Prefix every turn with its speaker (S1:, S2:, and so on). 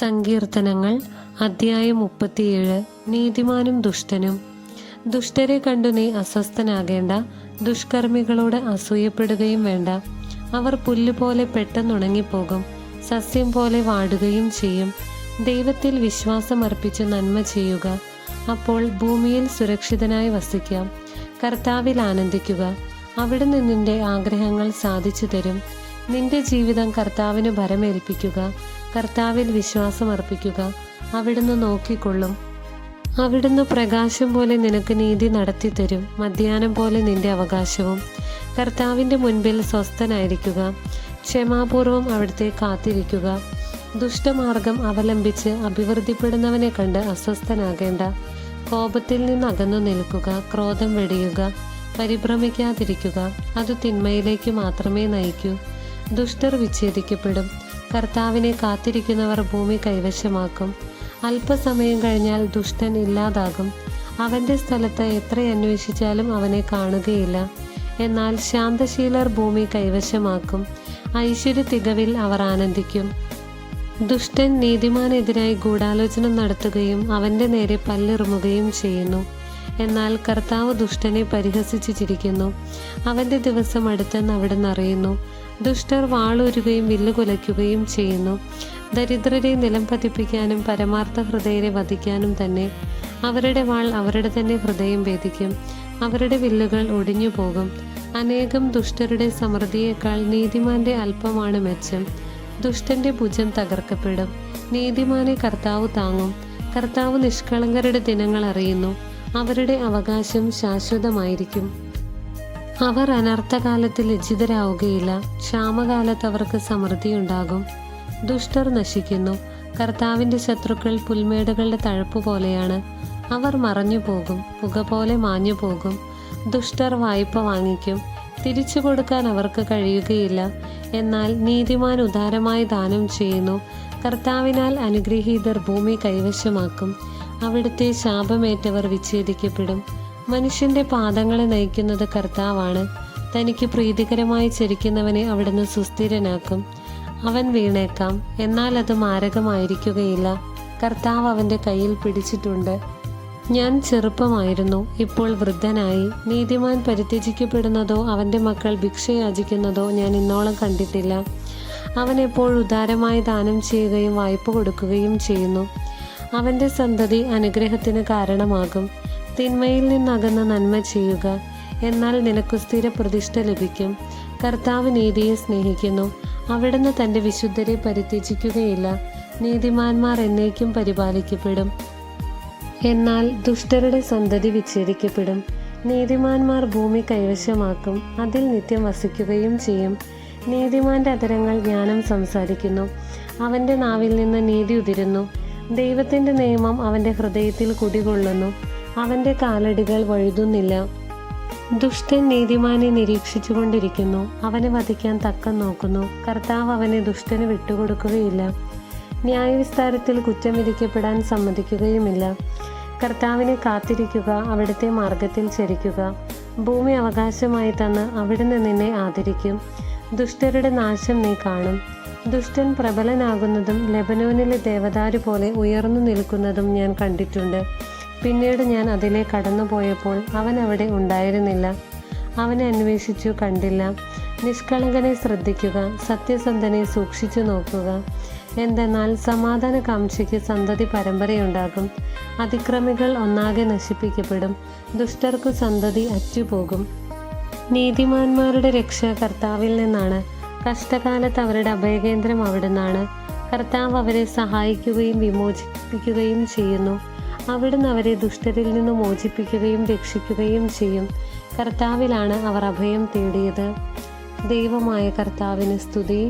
S1: സങ്കീർത്തനങ്ങൾ അധ്യായം 37. നീതിമാനും ദുഷ്ടനും. ദുഷ്ടരെ കണ്ടു നീ അസ്വസ്ഥനാകേണ്ട, ദുഷ്കർമ്മികളോട് അസൂയപ്പെടുകയും വേണ്ട. അവർ പുല്ലുപോലെ പെട്ടെന്നുണങ്ങിപ്പോകും, സസ്യം പോലെ വാടുകയും ചെയ്യും. ദൈവത്തിൽ വിശ്വാസമർപ്പിച്ച് നന്മ ചെയ്യുക, അപ്പോൾ ഭൂമിയിൽ സുരക്ഷിതനായി വസിക്കാം. കർത്താവിൽ ആനന്ദിക്കുക, അവിടുന്ന് നിന്റെ ആഗ്രഹങ്ങൾ സാധിച്ചു തരും. നിന്റെ ജീവിതം കർത്താവിന് ഭരമേൽപ്പിക്കുക. കർത്താവിൽ വിശ്വാസമർപ്പിക്കുക, അവിടുന്ന് നോക്കിക്കൊള്ളും. അവിടുന്ന് പ്രകാശം പോലെ നിനക്ക് നീതി നടത്തി തരും, മധ്യാഹ്നം പോലെ നിന്റെ അവകാശവും. കർത്താവിൻ്റെ മുൻപിൽ സ്വസ്ഥനായിരിക്കുക, ക്ഷമാപൂർവം അവിടുത്തെ കാത്തിരിക്കുക. ദുഷ്ടമാർഗം അവലംബിച്ച് അഭിവൃദ്ധിപ്പെടുന്നവനെ കണ്ട് അസ്വസ്ഥനാകേണ്ട. കോപത്തിൽ നിന്ന് അകന്നു നിൽക്കുക, ക്രോധം വെടിയുക, പരിഭ്രമിക്കാതിരിക്കുക. അത് തിന്മയിലേക്ക് മാത്രമേ നയിക്കൂ. ദുഷ്ടർ വിച്ഛേദിക്കപ്പെടും, കർത്താവിനെ കാത്തിരിക്കുന്നവർ ഭൂമി കൈവശമാക്കും. അല്പസമയം കഴിഞ്ഞാൽ ദുഷ്ടൻ ഇല്ലാതാകും, അവൻ്റെ സ്ഥലത്ത് എത്ര അന്വേഷിച്ചാലും അവനെ കാണുകയില്ല. എന്നാൽ ശാന്തശീലർ ഭൂമി കൈവശമാക്കും, ഐശ്വര്യ തികവിൽ അവർ ആനന്ദിക്കും. ദുഷ്ടൻ നീതിമാനെതിരായി ഗൂഢാലോചന നടത്തുകയും അവൻ്റെ നേരെ പല്ലിറുമുകയും ചെയ്യുന്നു. എന്നാൽ കർത്താവ് ദുഷ്ടനെ പരിഹസിച്ചു ചിരിക്കുന്നു, അവൻ്റെ ദിവസം അടുത്തെന്ന് അവിടുന്ന് അറിയുന്നു. ദുഷ്ടർ വാളൂരുകയും വില്ലുകുലയ്ക്കുകയും ചെയ്യുന്നു, ദരിദ്രരെ നിലം പതിപ്പിക്കാനും പരമാർത്ഥ ഹൃദയരെ വധിക്കാനും തന്നെ. അവരുടെ വാൾ അവരുടെ തന്നെ ഹൃദയം ഭേദിക്കും, അവരുടെ വില്ലുകൾ ഒടിഞ്ഞു പോകും. അനേകം ദുഷ്ടരുടെ സമൃദ്ധിയേക്കാൾ നീതിമാന്റെ അല്പമാണ് മെച്ചം. ദുഷ്ടന്റെ ഭുജം തകർക്കപ്പെടും, നീതിമാനെ കർത്താവ് താങ്ങും. കർത്താവ് നിഷ്കളങ്കരുടെ ദിനങ്ങൾ അറിയുന്നു, അവരുടെ അവകാശം ശാശ്വതമായിരിക്കും. അവർ അനർത്ഥകാലത്ത് ലജ്ജിതരാവുകയില്ല, ക്ഷാമകാലത്ത് അവർക്ക് സമൃദ്ധിയുണ്ടാകും. ദുഷ്ടർ നശിക്കുന്നു, കർത്താവിൻ്റെ ശത്രുക്കൾ പുൽമേടുകളുടെ തഴപ്പ് പോലെയാണ്. അവർ മറഞ്ഞു പോകും, പുക പോലെ മാഞ്ഞു പോകും. ദുഷ്ടർ വായ്പ വാങ്ങിക്കും, തിരിച്ചു കൊടുക്കാൻ അവർക്ക് കഴിയുകയില്ല. എന്നാൽ നീതിമാൻ ഉദാരമായി ദാനം ചെയ്യുന്നു. കർത്താവിനാൽ അനുഗ്രഹീതർ ഭൂമി കൈവശമാക്കും, അവിടുത്തെ ശാപമേറ്റവർ വിച്ഛേദിക്കപ്പെടും. മനുഷ്യന്റെ പാദങ്ങളെ നയിക്കുന്നത് കർത്താവാണ്, തനിക്ക് പ്രീതികരമായി ചരിക്കുന്നവനെ അവിടുന്ന് സുസ്ഥിരനാക്കും. അവൻ വീണേക്കാം, എന്നാൽ അത് മാരകമായിരിക്കുകയില്ല. കർത്താവ് അവൻ്റെ കയ്യിൽ പിടിച്ചിട്ടുണ്ട്. ഞാൻ ചെറുപ്പമായിരുന്നു, ഇപ്പോൾ വൃദ്ധനായി. നീതിമാൻ പരിത്യജിക്കപ്പെടുന്നതോ അവൻ്റെ മക്കൾ ഭിക്ഷയാചിക്കുന്നതോ ഞാൻ ഇന്നോളം കണ്ടിട്ടില്ല. അവൻ എപ്പോഴും ഉദാരമായി ദാനം ചെയ്യുകയും വായ്പ കൊടുക്കുകയും ചെയ്യുന്നു. അവൻ്റെ സന്തതി അനുഗ്രഹത്തിന് കാരണമാകും. തിന്മയിൽ നിന്നകന്ന് നന്മ ചെയ്യുക, എന്നാൽ നിനക്ക് സ്ഥിര പ്രതിഷ്ഠ ലഭിക്കും. കർത്താവ് നീതിയെ സ്നേഹിക്കുന്നു, അവിടുന്ന് തൻ്റെ വിശുദ്ധരെ പരിത്യജിക്കുകയില്ല. നീതിമാന്മാർ എന്നേക്കും പരിപാലിക്കപ്പെടും, എന്നാൽ ദുഷ്ടരുടെ സന്തതി വിച്ഛേദിക്കപ്പെടും. നീതിമാന്മാർ ഭൂമി കൈവശമാക്കും, അതിൽ നിത്യം വസിക്കുകയും ചെയ്യും. നീതിമാന്റെ അധരങ്ങൾ ജ്ഞാനം സംസാരിക്കുന്നു, അവൻ്റെ നാവിൽ നിന്ന് നീതി ഉതിരുന്നു. ദൈവത്തിൻ്റെ നിയമം അവൻ്റെ ഹൃദയത്തിൽ കുടികൊള്ളുന്നു, അവൻ്റെ കാലടികൾ വഴുതുന്നില്ല. ദുഷ്ടൻ നീതിമാനെ നിരീക്ഷിച്ചു കൊണ്ടിരിക്കുന്നു, അവനെ വധിക്കാൻ തക്കം നോക്കുന്നു. കർത്താവ് അവനെ ദുഷ്ടന് വിട്ടുകൊടുക്കുകയില്ല, ന്യായവിസ്താരത്തിൽ കുറ്റം വിധിക്കപ്പെടാൻ സമ്മതിക്കുകയുമില്ല. കർത്താവിനെ കാത്തിരിക്കുക, അവിടുത്തെ മാർഗത്തിൽ ചരിക്കുക. ഭൂമി അവകാശമായി തന്ന് അവിടുന്ന് നിന്നെ ആദരിക്കും. ദുഷ്ടരുടെ നാശം നീ കാണും. ദുഷ്ടൻ പ്രബലനാകുന്നതും ലെബനോനിലെ ദേവദാരു പോലെ ഉയർന്നു നിൽക്കുന്നതും ഞാൻ കണ്ടിട്ടുണ്ട്. പിന്നീട് ഞാൻ അതിലെ കടന്നുപോയപ്പോൾ അവൻ അവിടെ ഉണ്ടായിരുന്നില്ല. അവനെ അന്വേഷിച്ചു, കണ്ടില്ല. നിഷ്കളങ്കനെ ശ്രദ്ധിക്കുക, സത്യസന്ധനെ സൂക്ഷിച്ചു നോക്കുക. എന്തെന്നാൽ സമാധാന കാംക്ഷയ്ക്ക് സന്തതി പരമ്പരയുണ്ടാകും. അതിക്രമികൾ ഒന്നാകെ നശിപ്പിക്കപ്പെടും, ദുഷ്ടർക്കു സന്തതി അറ്റുപോകും. നീതിമാന്മാരുടെ രക്ഷ കർത്താവിൽ നിന്നാണ്, കഷ്ടകാലത്ത് അവരുടെ അഭയകേന്ദ്രം അവിടുന്നാണ്. കർത്താവ് അവരെ സഹായിക്കുകയും വിമോചിപ്പിക്കുകയും ചെയ്യുന്നു. അവിടുന്ന് അവരെ ദുഷ്ടരിൽ നിന്ന് മോചിപ്പിക്കുകയും രക്ഷിക്കുകയും ചെയ്യും. കർത്താവിലാണ് അവർ അഭയം തേടിയത്. ദൈവമായ കർത്താവിന് സ്തുതി.